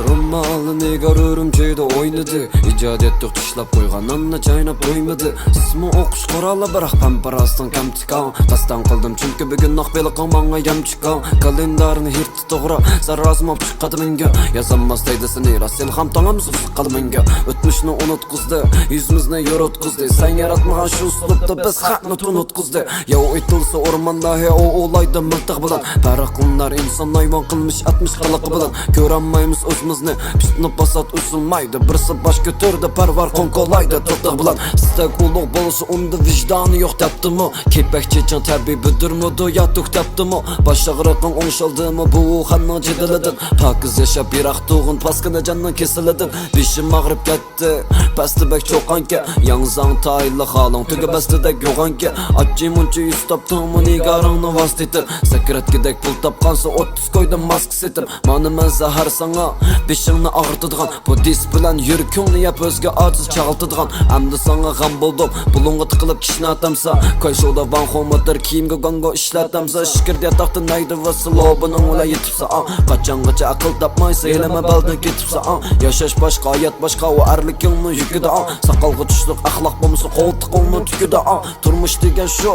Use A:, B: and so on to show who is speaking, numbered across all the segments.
A: Rummalı negar örümçeyde oynadı. İcadiyetlik tışlap koygan anna çaynap koymadı. Ismı okuş korala bırak pamparastan kam çıkan. Kastan kıldım çünkü bugün nakbeli kamanga yam çıkan. Kalendarını hirti toğra zarrazmap çıkadı minge. Yazanmastaydı seni rasil ham tanam sıfıkalı minge. Ötmüşünü unutkuzdu, yüzümüzne yorutkuzdu. Sen yaratmagan şu uslupta biz hakını tunutkuzdu. Ya o itilse ormanda he o olayda mıltık bilan. Paraklılar insan hayvan kılmış atmış kılıkı bilan. Görenmayımız özümüzni piştinip basat usulmaydı. Birisi baş götürdü parvar konkolaydı tuttuk bilan. Istek uluk bolsa onda vicdanı yok depti mi? Kepek çeçen terbi büdürmüdü yatuk depti mi? Başa gırıqın onşaldı mı bu uxanna cediledin? Pakiz yaşa bir ahtuğun paskına candan kesiledin. Bişim mağrib gitti pasti bek çoğanke. Yanzan taylı halın tüge besti dek yoğanke. Acı muncu yüz taptığımı nigarını vastitir. Sekret gidek pul tapkansa 30 koydum mask setim. Manı men zahar sana bişimni ağırtıdığan. Bu dis bilen yürkünü yap özge aciz çağıltıdığan. Amdi sana gam buldum bulunga tıkılıp kişini atamsa. Koyşoda van homadır kiyimge gongo işlatamsa. Şikir diye tahtı naydı ve slobunun ola yetipsa. Kaçan kaça akıl tapmaysa eleme baldan ketipsa. Yaşaş başka hayat başka o erlik yılını yükü de. Sakal kıçışlık ahlak bomusu koltuk olma tükü de. Turmuş degen şu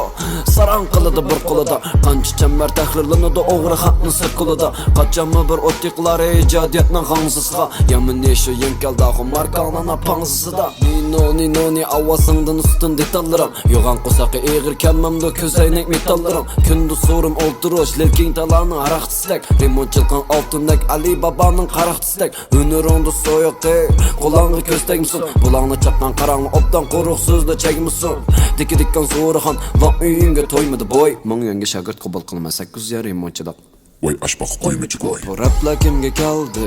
A: saran kılıdı bir kılıda. Kançı çember tahrirlini de oğru hatını sırkılıda. Kaçamı bir otikları icadiyetinin gansızga. Yamin yeşi yenkel dağı markanın apansızı da. Nino avasından üstün detallarım. Yoğan kusakı eğir kemmemde közeynek metallarım. Kündü sorum olduruş lerkin talanı arak tistek. Rimon çılkan altındek Ali Baba'nın karak tistek. Hünür ondu soyuk kulağını köstek misin? Bulağını çaptan karanlı optan koruk sözde çek misin? Diki dikkan soğurhan van üyünge toymadı boy. Mon yenge şagırt kubal kılmasak güzel Rimon çılak.
B: Vay aşbaq koymaçı koy.
A: Bu rapla kimge kaldı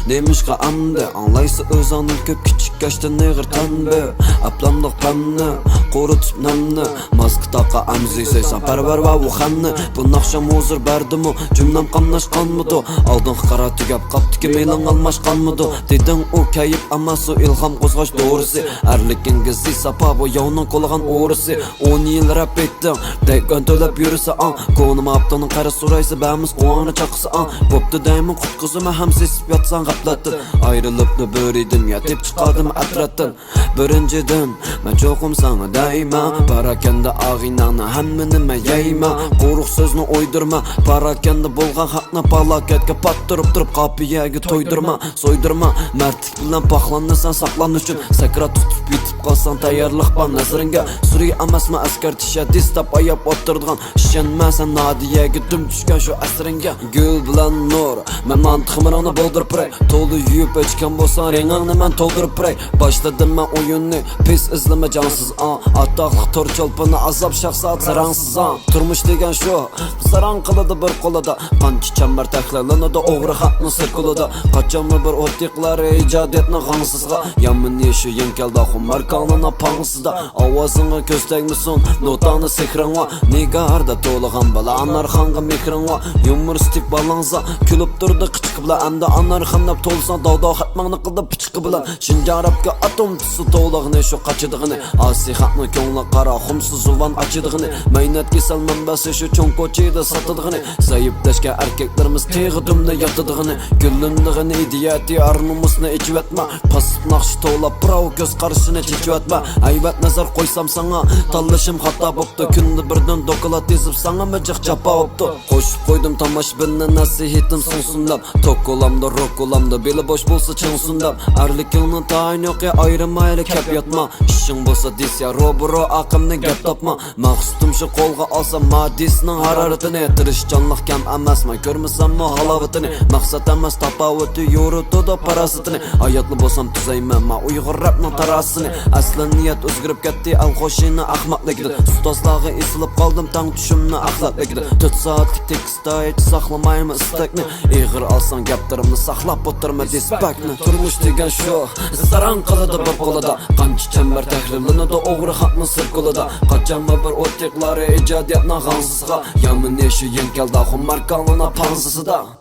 A: demiş ka amdı. Anlaysa öz anıl köp küçük kaçtı neğir tandı. Aplamdık panını korutup namını. Maskı taka amzi seysan perver va uxanını. Bu nakşam huzur berdi mu cümlem kamnaşkan mıdı? Aldın kara tügep kaptı ki meylin almaşkan mıdı? Dedin o kayıp ama su ilham kozgaş doğrusu. Erlikin gizi sapa bu yavunun kolağan uğrusu. 10 yıl rap ettim deyken tölep yürüse an. Konum aptanın kara suraysa bəyimiz koğanı çakısı an. Poptu dayımın kutkuzumu hem sesip yatsan kaplatın. Ayrılıp da böreydin yatip çıkardım atratın. Birinciden ben çokum sana daima. Parakende ağinanı hemmenime yayma. Koruk sözünü oydurma. Parakende bolgan hakna palaketke pattırıp durup kapıya toydurma. Soydurma mertlik bilen paklanırsan saklan üçün. Sakra tutup yitip kalsan tayarlık ban nazırınga. Suriye amasma asker tişe distap ayap otturdgan. Şenmesen nadiyege düm düşken şu asırınga. Gül bilen nur men mantıqımın onu boldurup rey. Tolu yiyip öçken bolsan rengini men toldurup rey. Başladım ben oyunu pis izleme cansız an. Ataqlıq tor çolpunu azap şahsat zaransız an. Turmuş degen şu zaran kılıdı bir kolada. Kançı çember teklerlini de oğru hatını sırkılıda. Kaçamı bir otikları icadiyetini gansızga. Yamin yeşi yenkel dağı markanına pansızda. Avazını köstek misin notanı sekren va. Nigarda toluğan bala anarxanға mekren va. Yumur stik balanza külüp durdu kıçıkı bilan. Amda anarxanlap tolsan dağda hatmağını qıldı piçıqı bilan. Şincan rapka atom tusu toğlağını şu kaçıdığını. Asi hatını köngla qara xumsuz uvan açıdığını. Meynetki salman bası şu çon koçiydi satıdığını. Zayıp deşke erkeklerimiz teği dümde yatıdığını. Güllündüğünü idiyati arnımızını içivetme. Pasıp nakşı toğlap bravo göz karşısına çiçivetme. Ayvet nazar koysam sana tallaşım hata boptu. Kündü birden dokulat dizip sana mıcık çapa optu. Koşup koydum tamaş binden nasihitim sonsundam. Tok olamda rock olamda beli boş bolsa çınsundam. Erlik yılını tayin yok ya ayrım ayrı kep yatma. İşin bolsa dis ya roburo akımını gep tapma. Maqsutum şu kolga alsam madisinin hararetini. Tırışcanlık kem emasma görmesem mi halavatını. Maksat emas tapavati yorutu da parasitini. Hayatlı bolsam tüzeymen ma uygur rapның tarasını. Aslı niyet özgürüp ketdi al hoşini ahmaklıkdı. Ustaslağı isilip kaldım tang düşümünü ahlaklıkdı. 4 saatlik teksta hiç saklamayma istekni. Eğir alsan gaplarımni saklap oturma dispekni. Turmuş degen şu zaran kılıdı bir kolada. Kançı çember tahrirlini de oğru hatını sırkılıda. Kaçama bir otikları icadiyetna gansızga. Yamin yeşi yenkel dağı markanına pansızı da.